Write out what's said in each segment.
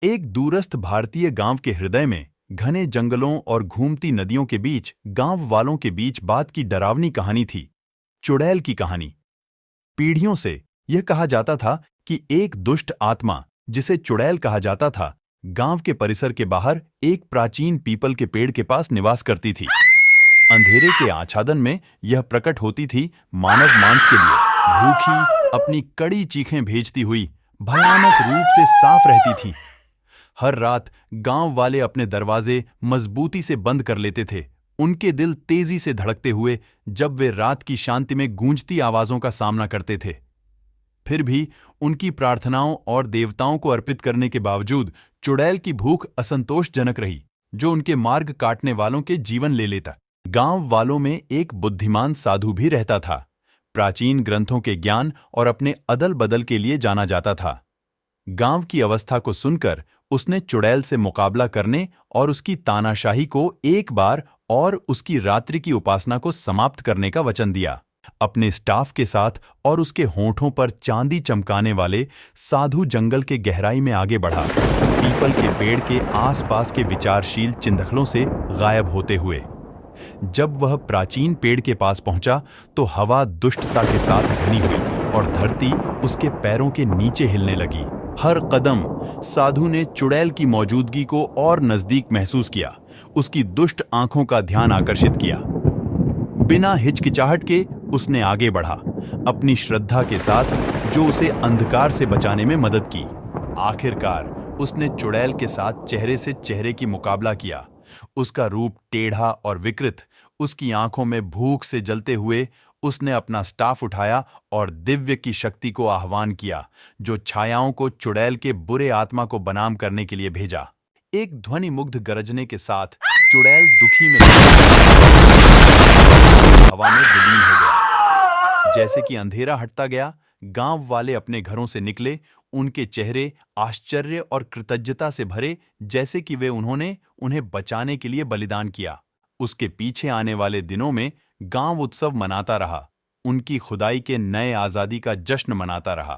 एक दूरस्थ भारतीय गांव के हृदय में घने जंगलों और घूमती नदियों के बीच गांव वालों के बीच बात की डरावनी कहानी थी। चुड़ैल की कहानी। पीढ़ियों से यह कहा जाता था कि एक दुष्ट आत्मा, जिसे चुड़ैल कहा जाता था, गांव के परिसर के बाहर एक प्राचीन पीपल के पेड़ के पास निवास करती थी। अंधेरे के आच्छादन में यह प्रकट होती थी मानव मांस के लिए, भूखी, अपनी कड़ी चीखें भेजती हुई, भयानक रूप से साफ रहती थी। हर रात गांव वाले अपने दरवाजे मजबूती से बंद कर लेते थे, उनके दिल तेजी से धड़कते हुए जब वे रात की शांति में गूंजती आवाजों का सामना करते थे। फिर भी उनकी प्रार्थनाओं और देवताओं को अर्पित करने के बावजूद चुड़ैल की भूख असंतोषजनक रही, जो उनके मार्ग काटने वालों के जीवन ले लेता। गांव वालों में एक बुद्धिमान साधु भी रहता था। प्राचीन ग्रंथों के ज्ञान और अपने अदल बदल के लिए जाना जाता था। गांव की अवस्था को सुनकर उसने चुड़ैल से मुकाबला करने और उसकी तानाशाही को एक बार और उसकी रात्रि की उपासना को समाप्त करने का वचन दिया। अपने स्टाफ के साथ और उसके होंठों पर चांदी चमकाने वाले साधु जंगल के गहराई में आगे बढ़ा, पीपल के पेड़ के आसपास के विचारशील चिंदखलों से गायब होते हुए। जब वह प्राचीन पेड़ के पास पहुंचा तो हवा दुष्टता के साथ घनी हुई और धरती उसके पैरों के नीचे हिलने लगी। हर कदम साधु ने चुड़ैल की मौजूदगी को और नजदीक महसूस किया, उसकी दुष्ट आंखों का ध्यान आकर्षित किया। बिना हिचकिचाहट के उसने आगे बढ़ा, अपनी श्रद्धा के साथ जो उसे अंधकार से बचाने में मदद की। आखिरकार उसने चुड़ैल के साथ चेहरे से चेहरे की मुकाबला किया। उसका रूप टेढ़ा और विकृत, उसकी आंखों में भूख से जलते हुए उसने अपना स्टाफ उठाया और दिव्य की शक्ति को आह्वान किया, जो छायाओं को चुड़ैल के बुरे आत्मा को बनाम करने के लिए भेजा। एक ध्वनि मुग्ध गरजने के साथ चुड़ैल दुखी में हवा में विलीन हो गया। जैसे कि अंधेरा हटता गया, गांव वाले अपने घरों से निकले, उनके चेहरे आश्चर्य और कृतज्ञता से भरे, जैसे कि उन्होंने उन्हें बचाने के लिए बलिदान किया। उसके पीछे आने वाले दिनों में गांव उत्सव मनाता रहा, उनकी खुदाई के नए आजादी का जश्न मनाता रहा।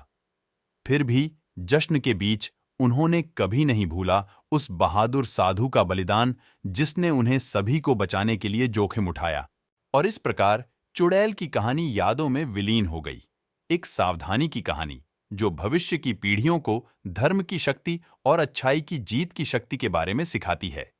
फिर भी जश्न के बीच उन्होंने कभी नहीं भूला उस बहादुर साधु का बलिदान, जिसने उन्हें सभी को बचाने के लिए जोखिम उठाया। और इस प्रकार चुड़ैल की कहानी यादों में विलीन हो गई, एक सावधानी की कहानी जो भविष्य की पीढ़ियों को धर्म की शक्ति और अच्छाई की जीत की शक्ति के बारे में सिखाती है।